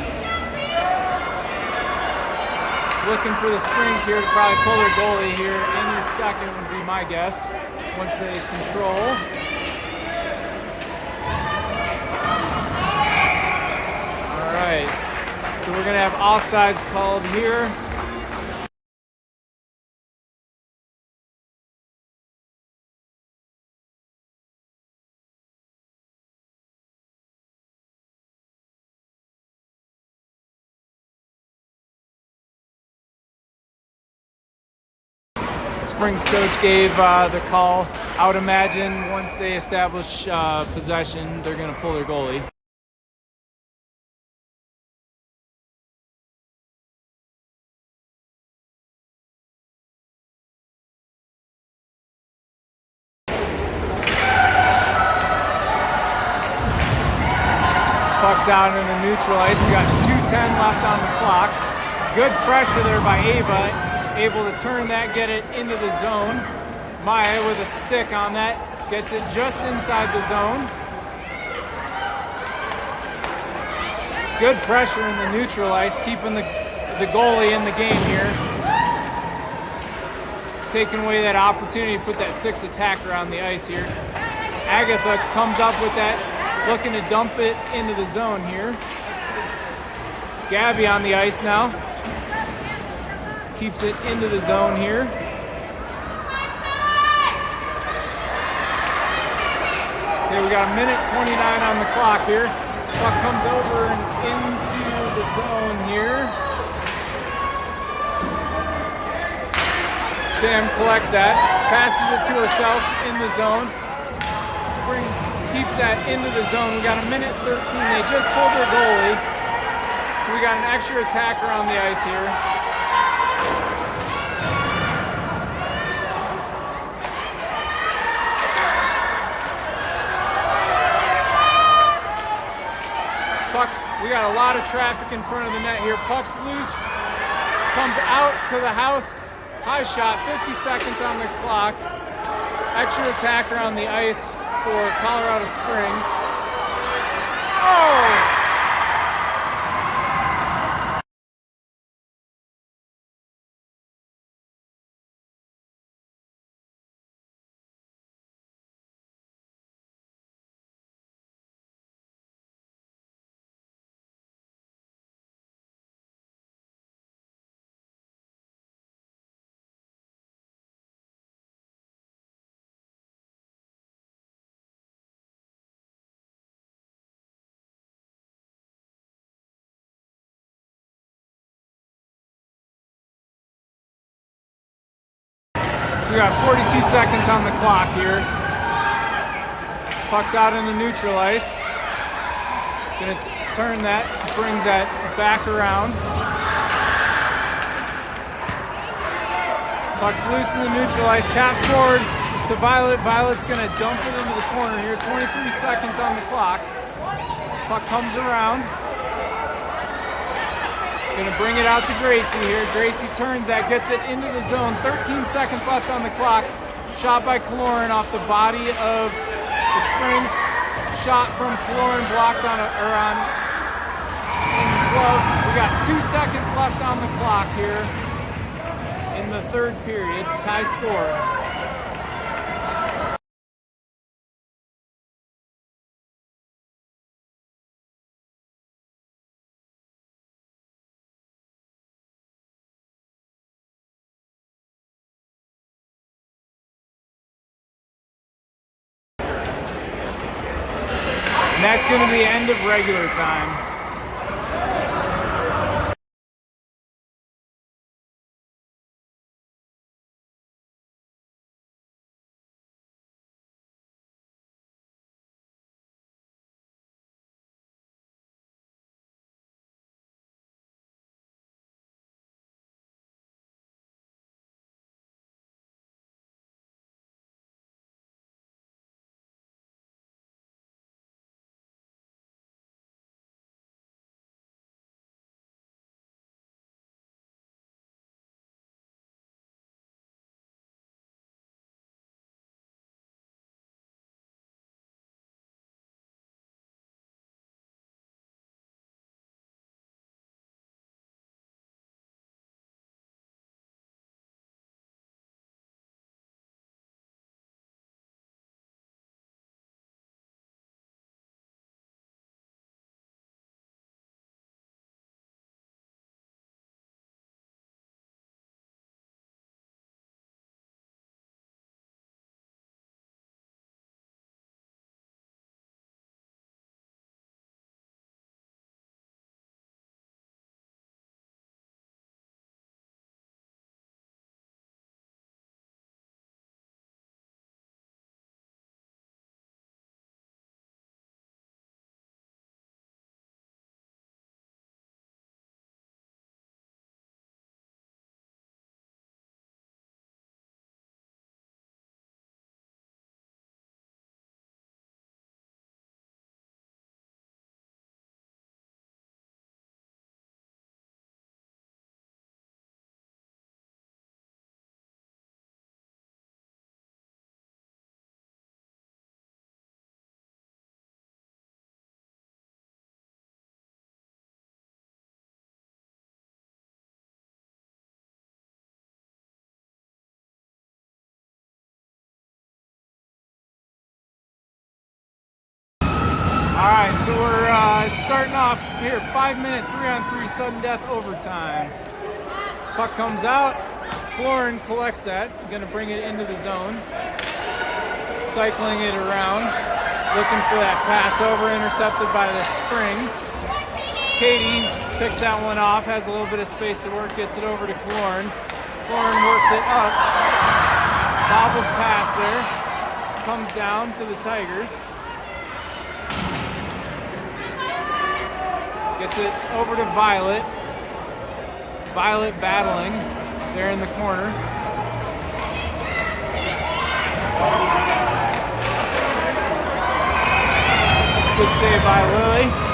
Looking for the Springs here to probably pull their goalie here any second would be my guess, once they control. All right, so we're gonna have offsides called here. Springs coach gave the call. I would imagine once they establish possession, they're going to pull their goalie. Puck's out in the neutral ice. We got 2:10 left on the clock. Good pressure there by Ava. Able to turn that, get it into the zone. Maya with a stick on that, gets it just inside the zone. Good pressure in the neutral ice, keeping the goalie in the game here. Taking away that opportunity to put that sixth attacker on the ice here. Agatha comes up with that, looking to dump it into the zone here. Gabby on the ice now. Keeps it into the zone here. Okay, we got 1:29 on the clock here. Puck comes over and into the zone here. Sam collects that, passes it to herself in the zone. Springs keeps that into the zone. We got 1:13. They just pulled their goalie. So we got an extra attacker on the ice here. Puck's, we got a lot of traffic in front of the net here. Puck's loose, comes out to the house. High shot, 50 seconds on the clock. Extra attacker on the ice for Colorado Springs. Oh! We got 42 seconds on the clock here. Puck's out in the neutral ice. Gonna turn that, brings that back around. Puck's loose in the neutral ice, tap forward to Violet. Violet's gonna dump it into the corner here. 23 seconds on the clock. Puck comes around. Gonna bring it out to Gracie here. Gracie turns that, gets it into the zone. 13 seconds left on the clock. Shot by Killorn off the body of the Springs. Shot from Killorn blocked on in the glove. We got 2 seconds left on the clock here in the third period. Tie score. that's going to be the end of regular time. Alright, so we're starting off here, 5-minute 3-on-3 sudden death overtime. Puck comes out, Florin collects that, gonna bring it into the zone. Cycling it around, looking for that pass over, intercepted by the Springs. Katie picks that one off, has a little bit of space to work, gets it over to Florin. Florin works it up, bobbled pass there, comes down to the Tigers. Gets it over to Violet. Violet battling there in the corner. Good save by Lily.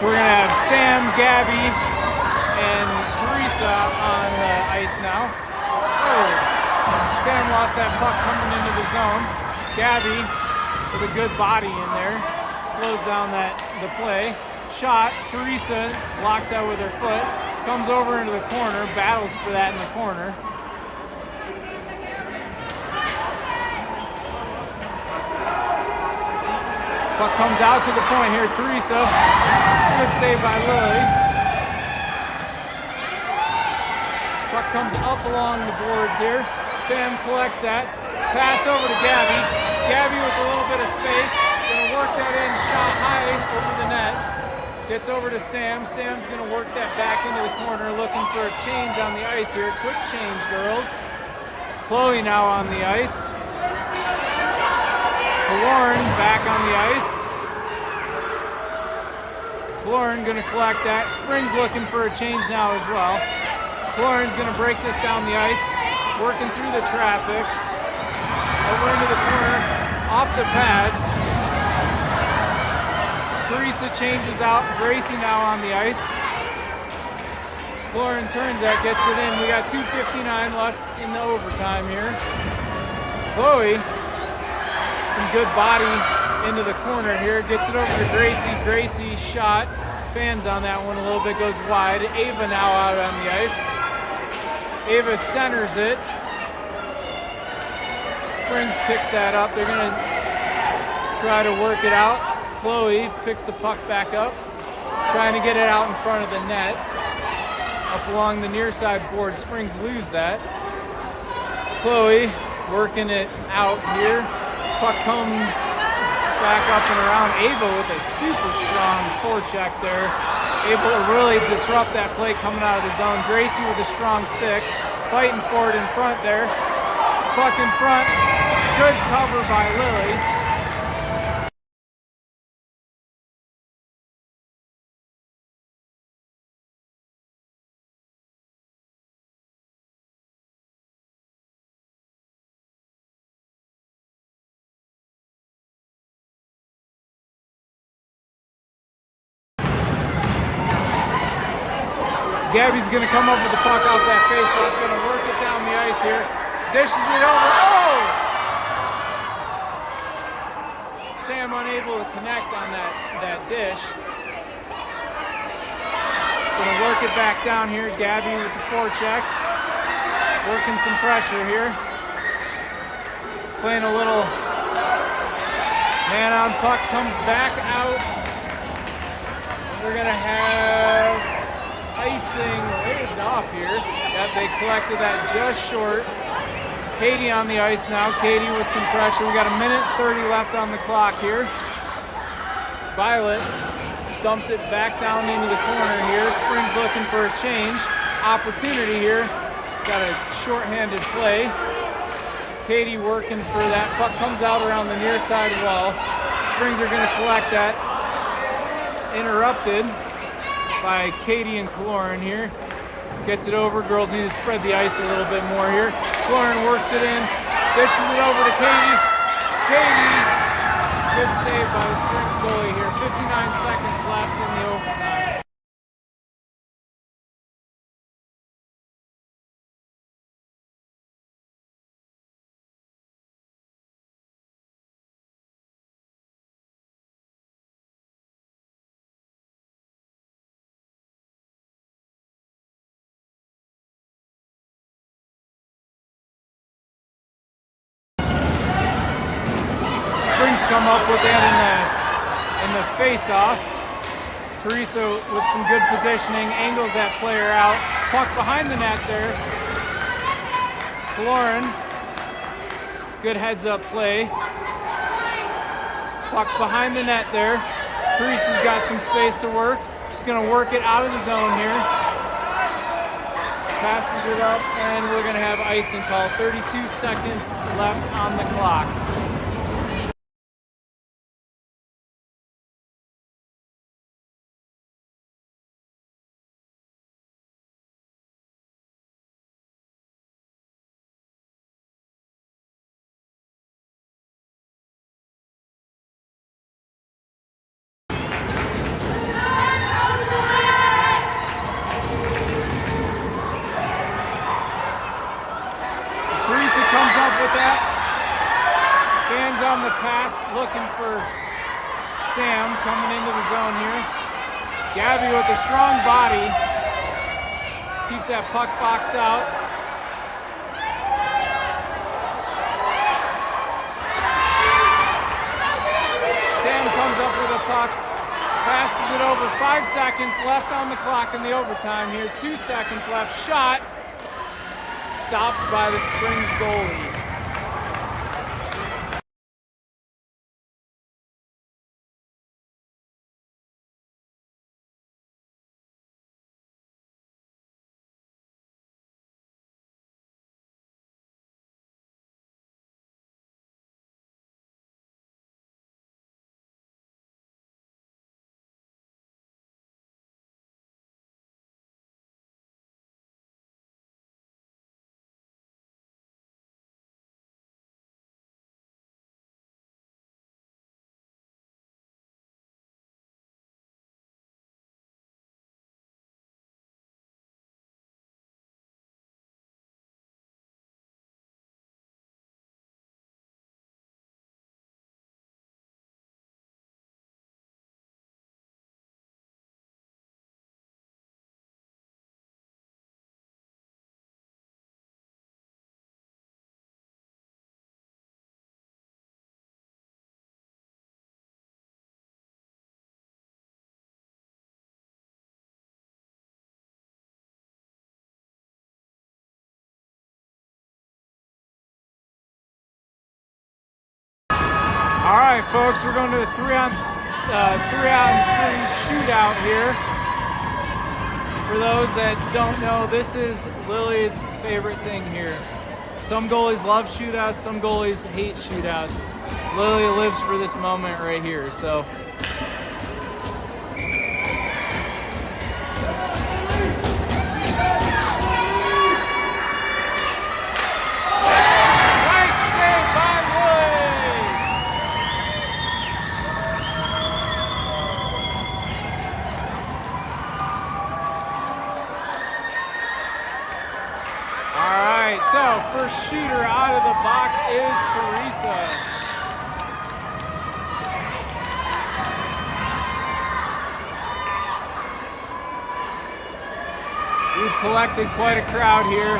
We're going to have Sam, Gabby, and Teresa on the ice now. Oh, Sam lost that puck coming into the zone. Gabby with a good body in there. Slows down the play. Shot. Teresa blocks that with her foot. Comes over into the corner. Battles for that in the corner. Puck comes out to the point here. Teresa. Good save by Lily. Puck comes up along the boards here. Sam collects that. Pass over to Gabby. Gabby with a little bit of space. Gonna work that in, shot high over the net. Gets over to Sam. Sam's gonna work that back into the corner, looking for a change on the ice here. Quick change, girls. Chloe now on the ice. Lauren back on the ice. Florin gonna collect that. Springs looking for a change now as well. Florin's gonna break this down the ice, working through the traffic. Over into the corner, off the pads. Teresa changes out. Gracie now on the ice. Florin turns that, gets it in. We got 2:59 left in the overtime here. Chloe, some good body into the corner here, gets it over to Gracie. Gracie shot, fans on that one a little bit, goes wide. Ava now out on the ice. Ava centers it, Springs picks that up. They're gonna try to work it out. Chloe picks the puck back up, trying to get it out in front of the net. Up along the near side board, Springs lose that. Chloe working it out here. Puck comes back up and around. Ava with a super strong forecheck there. Able to really disrupt that play coming out of the zone. Gracie with a strong stick, fighting for it in front there. Puck in front, good cover by Lily. Gabby's gonna come up with the puck off that face-off, gonna work it down the ice here. Dishes it over, oh! Sam unable to connect on that dish. Gonna work it back down here. Gabby with the forecheck. Working some pressure here. Playing a little man-on puck, comes back out. We're gonna have icing waved off here. Yep, they collected that just short. Katie on the ice now. Katie with some pressure. We got a minute 30 left on the clock here. Violet dumps it back down into the corner here. Springs looking for a change. Opportunity here. Got a shorthanded play. Katie working for that. Puck comes out around the near side wall. Springs are going to collect that. Interrupted by Katie and Kaloran here. Gets it over. Girls need to spread the ice a little bit more here. Kaloran works it in. Dishes it over to Katie. Katie, good save by the Springs goalie here. 59 seconds left in the overtime. Come up with that in the face-off. Teresa with some good positioning, angles that player out. Puck behind the net there. Kaloran, good heads-up play. Puck behind the net there. Teresa's got some space to work. She's going to work it out of the zone here. Passes it up, and we're going to have icing call. 32 seconds left on the clock. Comes up with that. Fans on the pass looking for Sam coming into the zone here. Gabby with a strong body. Keeps that puck boxed out. Sam comes up with a puck. Passes it over. 5 seconds left on the clock in the overtime here. 2 seconds left. Shot. Stopped by the Springs goalie. right, folks, we're going to a 3-on-3 shootout here. For those that don't know, this is Lily's favorite thing here. Some goalies love shootouts, some goalies hate shootouts. Lily lives for this moment right here, so. Nice save by Lily! All right, so first shooter out of the box is Teresa. We've collected quite a crowd here.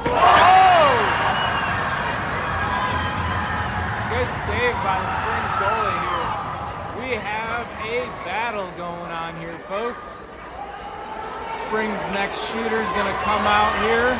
Oh! Good save by the Springs goalie here. We have a battle going on here, folks. Springs' next shooter is going to come out here.